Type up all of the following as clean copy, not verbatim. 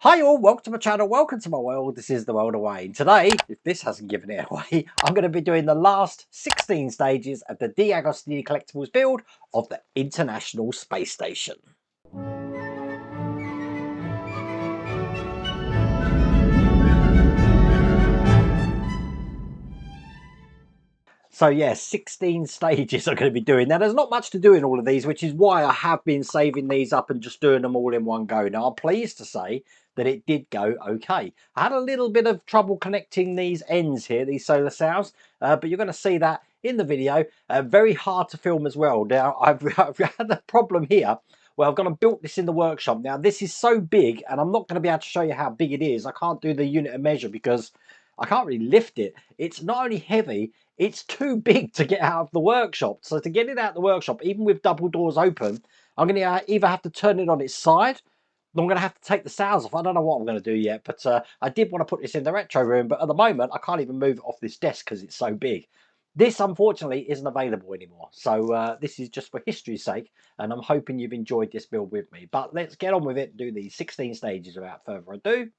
Hi all, welcome to my channel, welcome to my world. This is the world of Wayne. Today, if this hasn't given it away, I'm going to be doing the last 16 stages of the DeAgostini Collectibles build of the International Space Station. So yeah, 16 stages I'm going to be doing. Now there's not much to do in all of these, which is why I have been saving these up and just doing them all in one go. Now I'm pleased to say that it did go okay. I had a little bit of trouble connecting these ends here, these solar cells, but you're going to see that in the video. Very hard to film as well. Now I've had a problem here. Well, I've gone and built this in the workshop. Now this is so big, and I'm not going to be able to show you how big it is. I can't do the unit of measure because I can't really lift it. It's not only heavy, it's too big to get out of the workshop. So to get it out of the workshop, even with double doors open, I'm going to either have to turn it on its side, or I'm going to have to take the sails off. I don't know what I'm going to do yet, but I did want to put this in the retro room, but at the moment I can't even move it off this desk because it's so big. This unfortunately isn't available anymore, so this is just for history's sake, and I'm hoping you've enjoyed this build with me. But let's get on with it and do these 16 stages without further ado.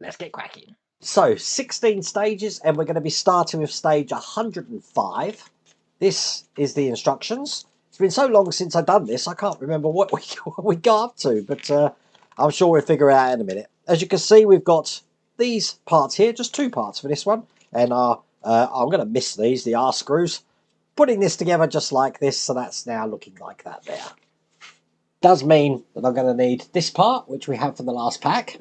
Let's get cracking. So 16 stages, and we're going to be starting with stage 105. This is the instructions. It's been so long since I've done this, I can't remember what we got up to, but I'm sure we'll figure it out in a minute. As you can see, we've got these parts here, just two parts for this one, and I'm going to miss these, the R screws. Putting this together just like this, so that's now looking like that there. Does mean that I'm going to need this part, which we have for the last pack.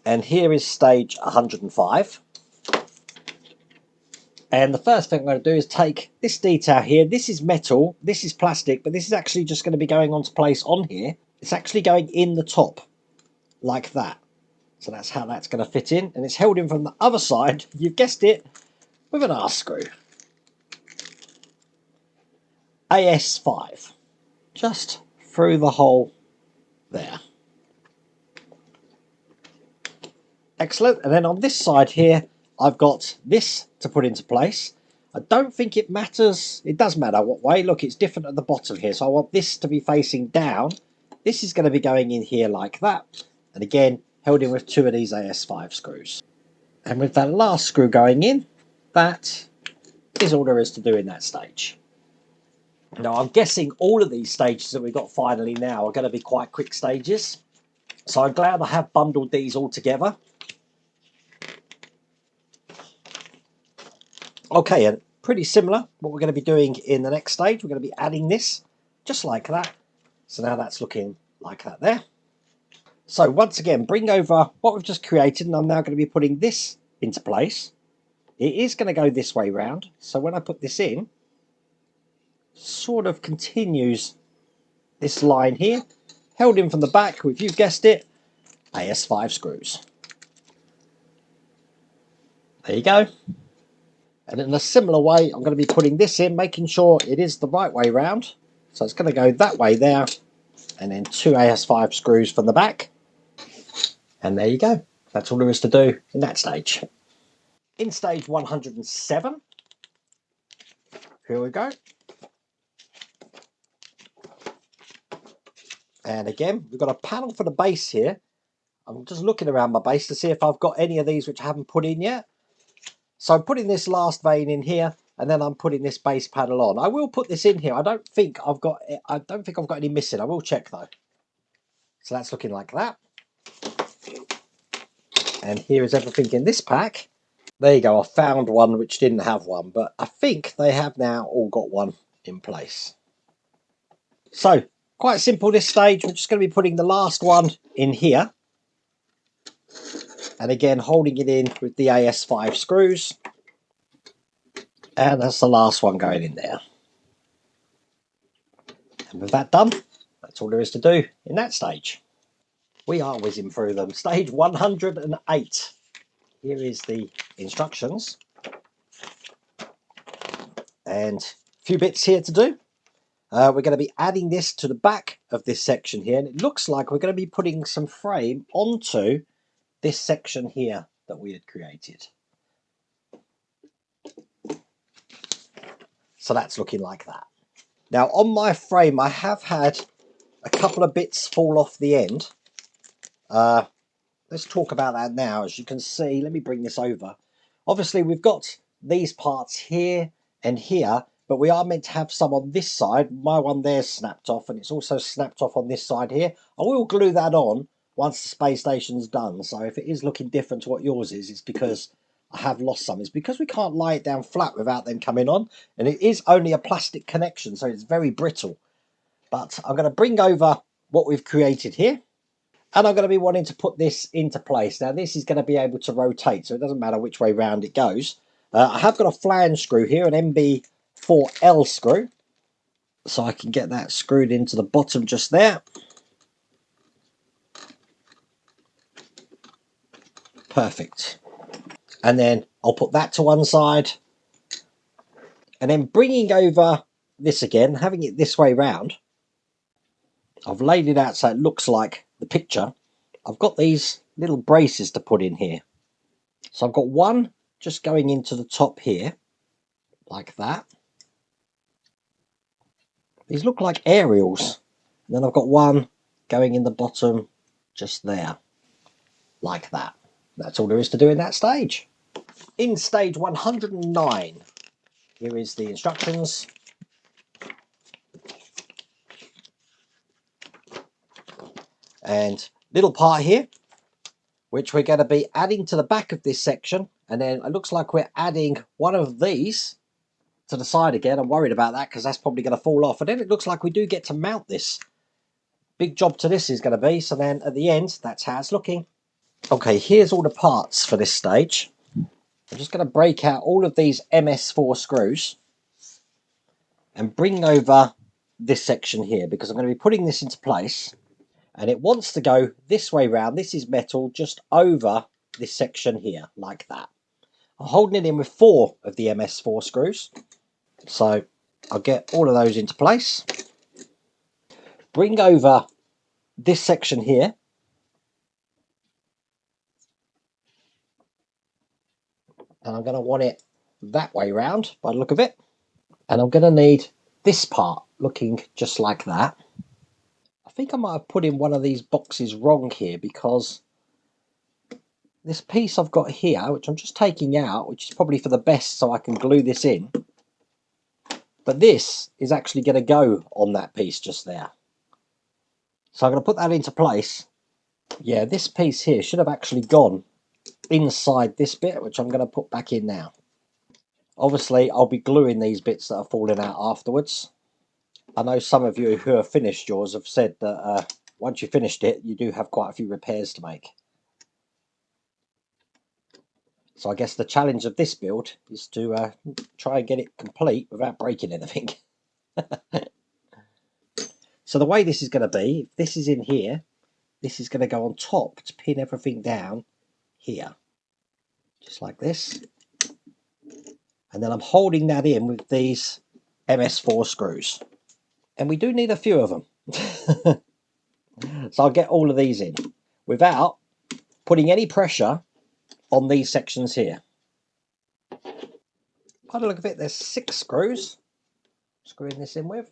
And here is stage 105. And the first thing I'm going to do is take this detail here. This is metal, this is plastic, but this is actually just going to be going onto place on here. It's actually going in the top, like that. So that's how that's going to fit in. And it's held in from the other side, you've guessed it, with an R screw. AS5. Just through the hole there. Excellent. And then on this side here, I've got this to put into place. I don't think it matters. It does matter what way. Look, it's different at the bottom here. So I want this to be facing down. This is going to be going in here like that. And again, held in with two of these AS5 screws. And with that last screw going in, that is all there is to do in that stage. Now, I'm guessing all of these stages that we've got finally now are going to be quite quick stages. So I'm glad I have bundled these all together. Okay, and pretty similar what we're going to be doing in the next stage. We're going to be adding this just like that. So now that's looking like that there. So once again, bring over what we've just created, and I'm now going to be putting this into place. It is going to go this way round. So when I put this in, sort of continues this line here, held in from the back with, you've guessed it, AS5 screws. There you go. And in a similar way, I'm going to be putting this in, making sure it is the right way round. So it's going to go that way there, and then two AS5 screws from the back. And there you go. That's all there is to do in that stage. In stage 107, here we go. And again, we've got a panel for the base here. I'm just looking around my base to see if I've got any of these which I haven't put in yet. So I'm putting this last vein in here, and then I'm putting this base panel on. I will put this in here. I don't think I've got any missing. I will check though. So that's looking like that. And here is everything in this pack. There you go. I found one which didn't have one, but I think they have now all got one in place. So quite simple this stage. We're just going to be putting the last one in here. And again, holding it in with the AS5 screws. And that's the last one going in there. And with that done, that's all there is to do in that stage. We are whizzing through them. Stage 108. Here is the instructions. And a few bits here to do. We're going to be adding this to the back of this section here. And it looks like we're going to be putting some frame onto this section here that we had created. So that's looking like that. Now on my frame, I have had a couple of bits fall off the end. let's talk about that now. As you can see, let me bring this over. Obviously, we've got these parts here and here, but we are meant to have some on this side. My one there's snapped off, and it's also snapped off on this side here. I will glue that on once the space station's done. So if it is looking different to what yours is, it's because I have lost some. It's because we can't lie it down flat without them coming on, and it is only a plastic connection, so it's very brittle. But I'm going to bring over what we've created here, and I'm going to be wanting to put this into place. Now this is going to be able to rotate, so it doesn't matter which way round it goes. I have got a flange screw here, an MB4L screw, so I can get that screwed into the bottom just there. Perfect. And then I'll put that to one side, and then bringing over this again, having it this way round, I've laid it out so it looks like the picture. I've got these little braces to put in here. So I've got one just going into the top here, like that. These look like aerials. And then I've got one going in the bottom just there, like that. That's all there is to do in that stage. In stage 109, here is the instructions. And little part here, which we're going to be adding to the back of this section. And then it looks like we're adding one of these to the side again. I'm worried about that because that's probably going to fall off. And then it looks like we do get to mount this. Big job to this is going to be. So then at the end, that's how it's looking. Okay, here's all the parts for this stage. I'm just going to break out all of these MS4 screws and bring over this section here, because I'm going to be putting this into place, and it wants to go this way round. This is metal just over this section here, like that. I'm holding it in with 4 of the MS4 screws, so I'll get all of those into place. Bring over this section here, and I'm going to want it that way round by the look of it. And I'm going to need this part looking just like that. I think I might have put in one of these boxes wrong here, because this piece I've got here, which I'm just taking out, which is probably for the best so I can glue this in, but this is actually going to go on that piece just there. So I'm going to put that into place. Yeah, this piece here should have actually gone inside this bit, which I'm going to put back in now. Obviously, I'll be gluing these bits that are falling out afterwards. I know some of you who have finished yours have said that once you finished it, you do have quite a few repairs to make. So I guess the challenge of this build is to try and get it complete without breaking anything. So the way this is going to be, if this is in here, this is going to go on top to pin everything down here. Just like this. And then I'm holding that in with these MS4 screws. And we do need a few of them. So I'll get all of these in without putting any pressure on these sections here. By the look of it, there's 6 screws. Screwing this in with.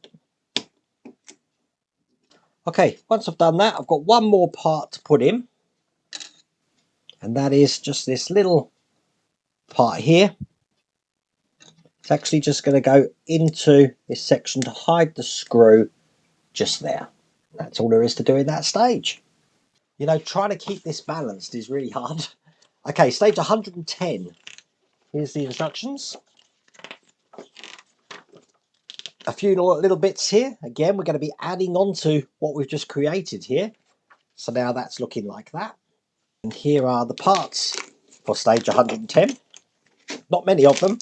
Okay, once I've done that, I've got one more part to put in. And that is just this little part here. It's actually just going to go into this section to hide the screw just there. That's all there is to do in that stage. You know, trying to keep this balanced is really hard. Okay, stage 110. Here's the instructions. A few little bits here. Again, we're going to be adding on to what we've just created here. So now that's looking like that. And here are the parts for stage 110. Not many of them.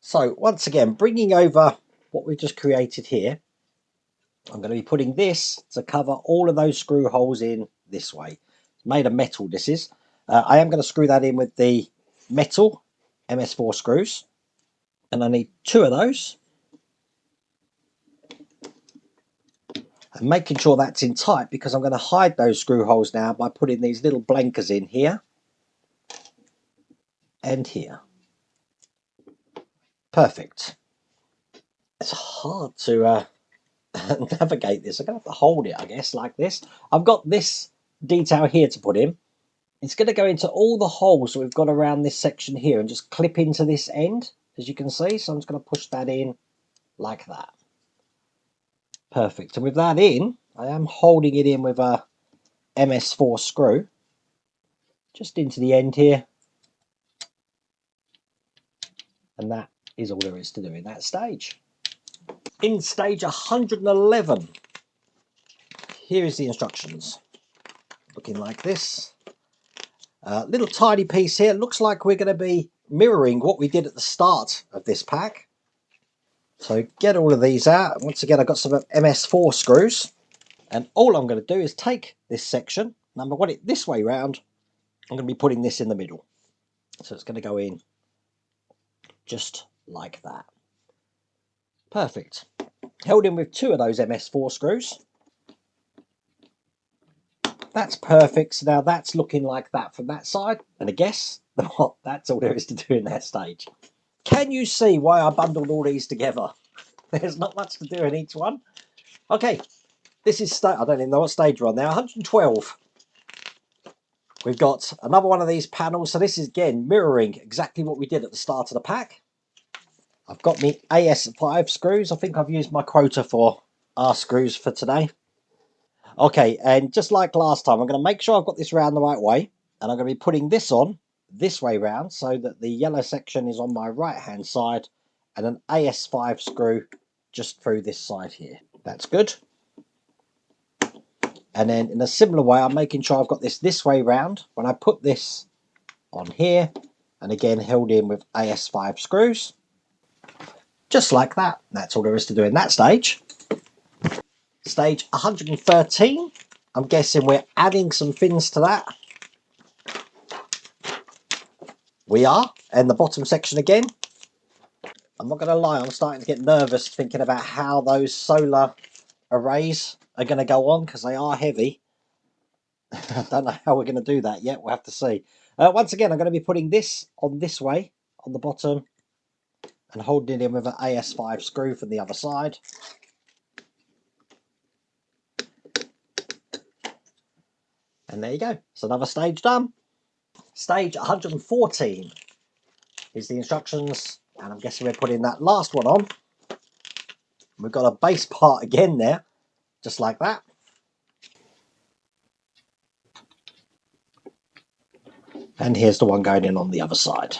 So once again, bringing over what we've just created here, I'm going to be putting this to cover all of those screw holes in this way. It's made of metal, this is. I am going to screw that in with the metal MS4 screws. And I need 2 of those. And making sure that's in tight, because I'm going to hide those screw holes now by putting these little blankers in here and here. Perfect. It's hard to navigate this. I'm going to have to hold it, I guess, like this. I've got this detail here to put in. It's going to go into all the holes that we've got around this section here and just clip into this end, as you can see. So I'm just going to push that in like that. Perfect. And with that in, I am holding it in with a MS4 screw just into the end here. And that is all there is to do in that stage. In stage 111, here is the instructions. Looking like this. Little tiny piece here. Looks like we're going to be mirroring what we did at the start of this pack. So get all of these out. Once again, I've got some MS4 screws. And all I'm going to do is take this section, and I'm going to want it this way round. I'm going to be putting this in the middle. So it's going to go in just like that. Perfect. Held in with 2 of those MS4 screws. That's perfect. So now that's looking like that from that side. And I guess that's all there is to do in that stage. Can you see why I bundled all these together? There's not much to do in each one. Okay, this is I don't even know what stage we're on now. 112. We've got another one of these panels. So this is again mirroring exactly what we did at the start of the pack. I've got me AS5 screws. I think I've used my quota for R screws for today. Okay, and just like last time, I'm going to make sure I've got this round the right way. And I'm going to be putting this on this way round so that the yellow section is on my right hand side and an AS5 screw just through this side here. That's good. And then in a similar way, I'm making sure I've got this way round when I put this on here, and again held in with AS5 screws. Just like that. That's all there is to do in that stage. Stage 113. I'm guessing we're adding some fins to that. We are. And the bottom section again. I'm not going to lie, I'm starting to get nervous thinking about how those solar arrays are going to go on because they are heavy. I don't know how we're going to do that yet. We'll have to see. Once again, I'm going to be putting this on this way on the bottom and holding it in with an AS5 screw from the other side. And there you go. It's another stage done. Stage 114 is the instructions. And I'm guessing we're putting that last one on. We've got a base part again there. Just like that. And here's the one going in on the other side.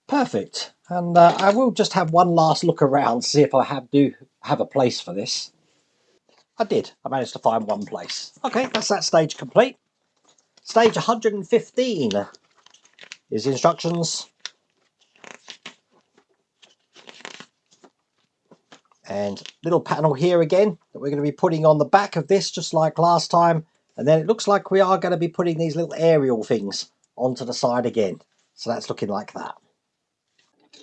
Perfect. And I will just have one last look around, see if I do have a place for this. I did. I managed to find one place. Okay, that's that stage complete. Stage 115 is the instructions. And little panel here again that we're going to be putting on the back of this just like last time. And then it looks like we are going to be putting these little aerial things onto the side again. So that's looking like that.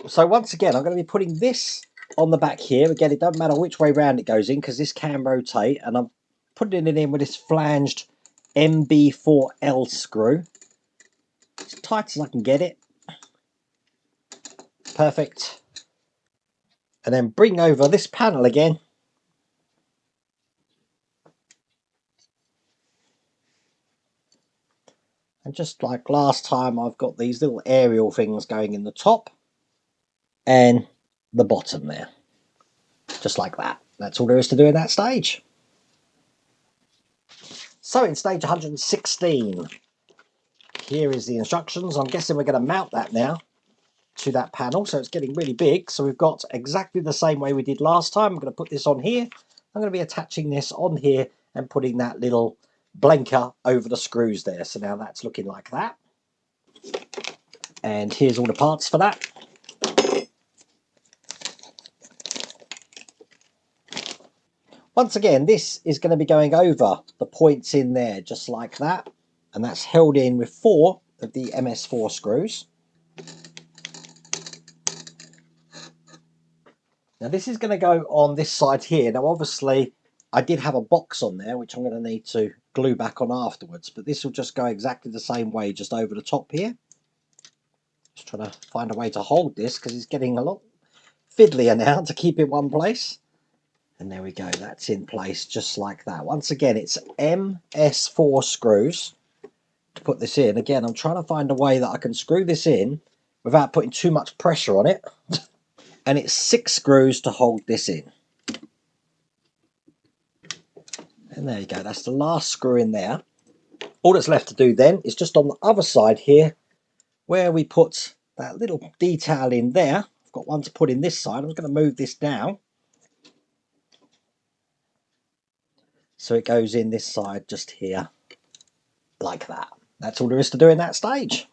So once again, I'm going to be putting this on the back here. Again, it doesn't matter which way round it goes in because this can rotate. And I'm putting it in with this flanged MB4L screw. As tight as I can get it. Perfect. And then bring over this panel again. And just like last time, I've got these little aerial things going in the top and the bottom there. Just like that. That's all there is to do in that stage. So in stage 116, here is the instructions. I'm guessing we're going to mount that now to that panel. So it's getting really big. So we've got exactly the same way we did last time. I'm going to put this on here. I'm going to be attaching this on here and putting that little blanker over the screws there. So now that's looking like that. And here's all the parts for that. Once again, this is going to be going over the points in there just like that. And that's held in with 4 of the MS4 screws. Now this is going to go on this side here. Now obviously I did have a box on there which I'm going to need to glue back on afterwards. But this will just go exactly the same way just over the top here. Just trying to find a way to hold this because it's getting a lot fiddlier now to keep in one place. And there we go, that's in place just like that. Once again, it's MS4 screws to put this in. Again, I'm trying to find a way that I can screw this in without putting too much pressure on it. And it's 6 screws to hold this in. And there you go, that's the last screw in there. All that's left to do then is just on the other side here, where we put that little detail in there. I've got one to put in this side. I'm going to move this down so it goes in this side just here like that. That's all there is to do in that stage.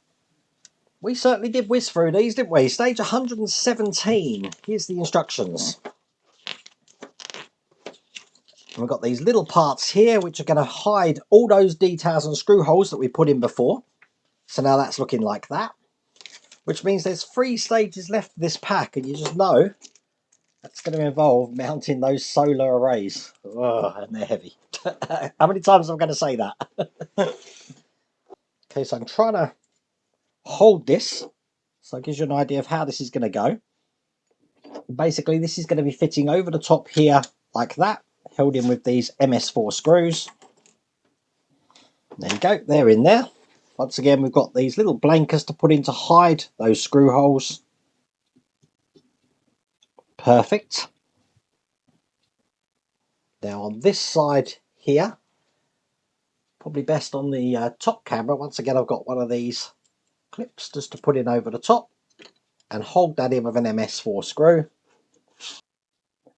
We certainly did whiz through these, didn't we? Stage 117. Here's the instructions. And we've got these little parts here which are going to hide all those details and screw holes that we put in before. So now that's looking like that, which means there's 3 stages left of this pack, and you just know that's going to involve mounting those solar arrays. Oh, and they're heavy. How many times am I going to say that? Okay, so I'm trying to hold this, so it gives you an idea of how this is going to go. Basically, this is going to be fitting over the top here like that, held in with these MS4 screws. There you go, they're in there. Once again, we've got these little blankers to put in to hide those screw holes. Perfect. Now on this side here, probably best on the top camera, once again I've got one of these clips just to put in over the top and hold that in with an MS4 screw.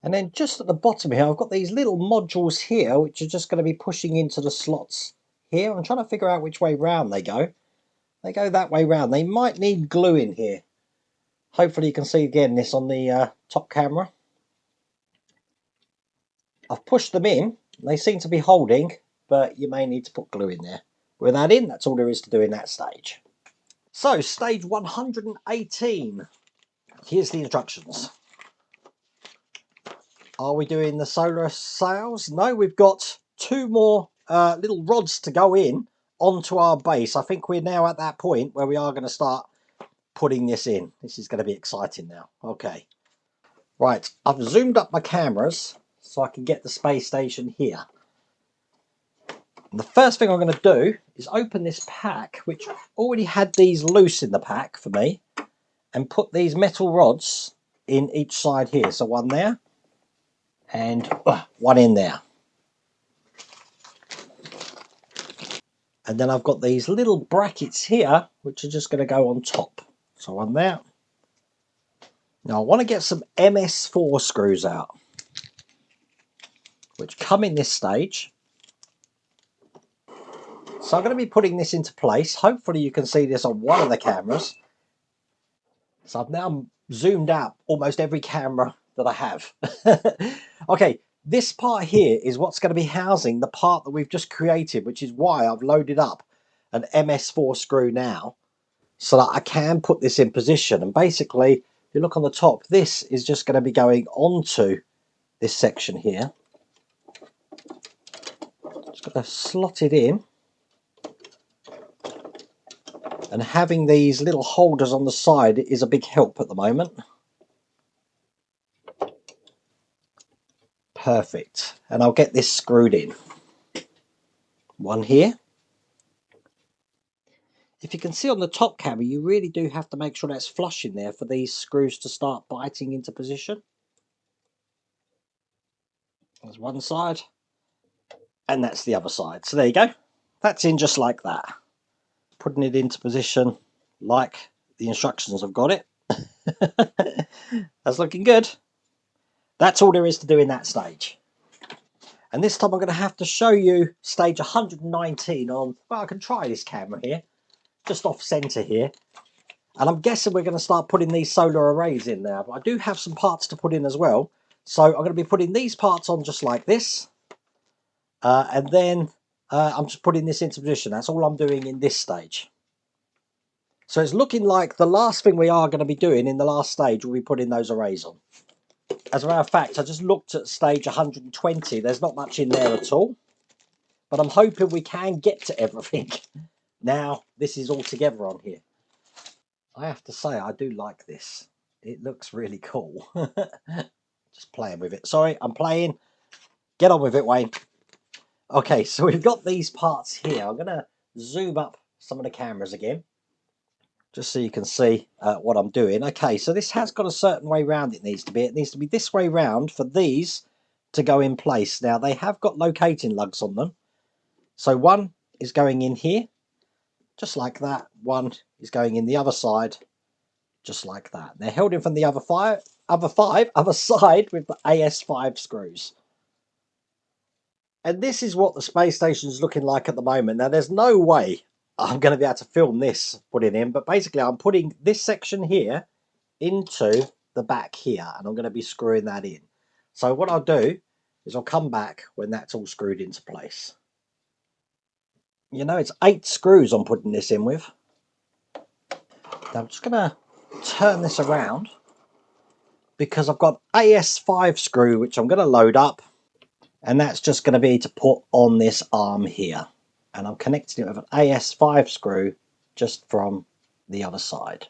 And then just at the bottom here, I've got these little modules here which are just going to be pushing into the slots here. I'm trying to figure out which way round they go. They go that way round. They might need glue in here. Hopefully you can see again this on the top camera. I've pushed them in. They seem to be holding, but you may need to put glue in there. With that in, that's all there is to do in that stage. So, stage 118. Here's the instructions. Are we doing the solar sails? No, we've got 2 more little rods to go in onto our base. I think we're now at that point where we are going to start putting this in. This is going to be exciting now. Okay. Right, I've zoomed up my cameras so I can get the space station here. And the first thing I'm going to do is open this pack, which already had these loose in the pack for me, and put these metal rods in each side here. So one there and one in there. And then I've got these little brackets here which are just going to go on top. So one there. Now I want to get some MS4 screws out, which come in this stage. So I'm going to be putting this into place. Hopefully you can see this on one of the cameras. So I've now zoomed out almost every camera that I have. Okay, this part here is what's going to be housing the part that we've just created, which is why I've loaded up an MS4 screw now so that I can put this in position. And basically, if you look on the top, this is just going to be going onto this section here. Just going to slot it in. And having these little holders on the side is a big help at the moment. Perfect. And I'll get this screwed in. One here. If you can see on the top camera, you really do have to make sure that's flush in there for these screws to start biting into position. There's one side. And that's the other side. So there you go. That's in just like that. Putting it into position like the instructions have got it. That's looking good. That's all there is to do in that stage. And this time I'm going to have to show you stage 119 on, well, I can try this camera here, just off centre here. And I'm guessing we're going to start putting these solar arrays in there. But I do have some parts to put in as well. So I'm going to be putting these parts on just like this. And then I'm just putting this into position. That's all I'm doing in this stage. So it's looking like the last thing we are going to be doing in the last stage will be putting those arrays on. As a matter of fact, I just looked at stage 120. There's not much in there at all. But I'm hoping we can get to everything. Now, this is all together on here. I have to say, I do like this. It looks really cool. Just playing with it. Sorry, I'm playing. Get on with it, Wayne. Okay, so we've got these parts here. I'm going to zoom up some of the cameras again, just so you can see what I'm doing. Okay, so this has got a certain way round it needs to be. It needs to be this way round for these to go in place. Now, they have got locating lugs on them. So one is going in here, just like that. One is going in the other side, just like that. They're held in from the other side with the AS5 screws. And this is what the space station is looking like at the moment. Now, there's no way I'm going to be able to film this putting in, but basically I'm putting this section here into the back here, and I'm going to be screwing that in. So what I'll do is I'll come back when that's all screwed into place. You know, it's 8 screws I'm putting this in with. Now I'm just going to turn this around because I've got AS5 screw which I'm going to load up, and that's just going to be to put on this arm here, and I'm connecting it with an AS5 screw just from the other side.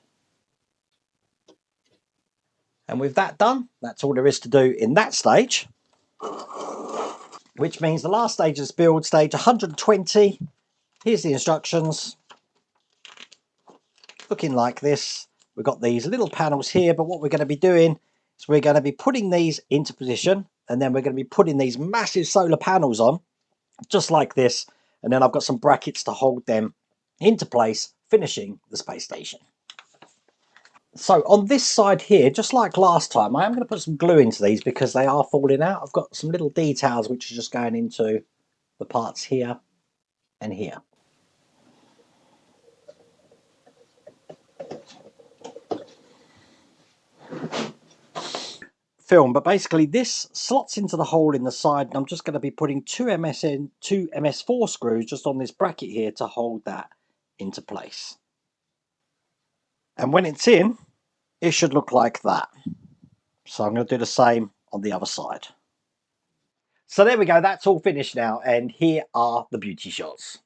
And with that done, that's all there is to do in that stage, which means the last stage is build stage 120. Here's the instructions, looking like this. We've got these little panels here, but what we're going to be doing is we're going to be putting these into position, and then we're going to be putting these massive solar panels on, just like this, and then I've got some brackets to hold them into place, finishing the space station. So on this side here, just like last time, I am going to put some glue into these because they are falling out. I've got some little details which are just going into the parts here and here. Film, but basically this slots into the hole in the side, and I'm just going to be putting two MS4 screws just on this bracket here to hold that into place. And when it's in, it should look like that. So I'm going to do the same on the other side. So there we go, that's all finished now, and here are the beauty shots.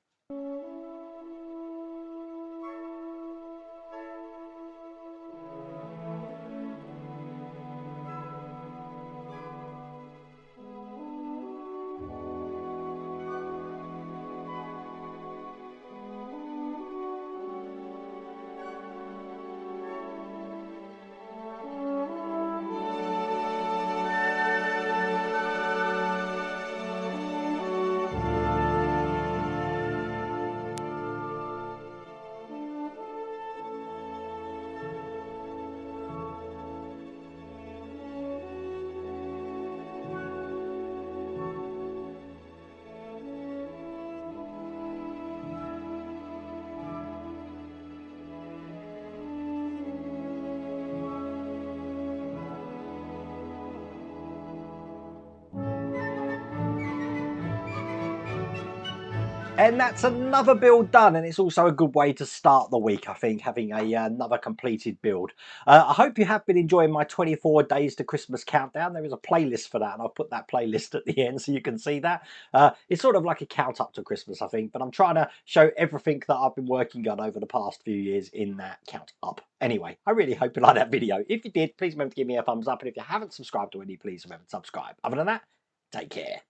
And that's another build done, and it's also a good way to start the week, I think, having another completed build. I hope you have been enjoying my 24 days to Christmas countdown. There is a playlist for that, and I'll put that playlist at the end so you can see that. It's sort of like a count up to Christmas, I think, but I'm trying to show everything that I've been working on over the past few years in that count up. Anyway, I really hope you liked that video. If you did, please remember to give me a thumbs up, and if you haven't subscribed already, please remember to subscribe. Other than that, take care.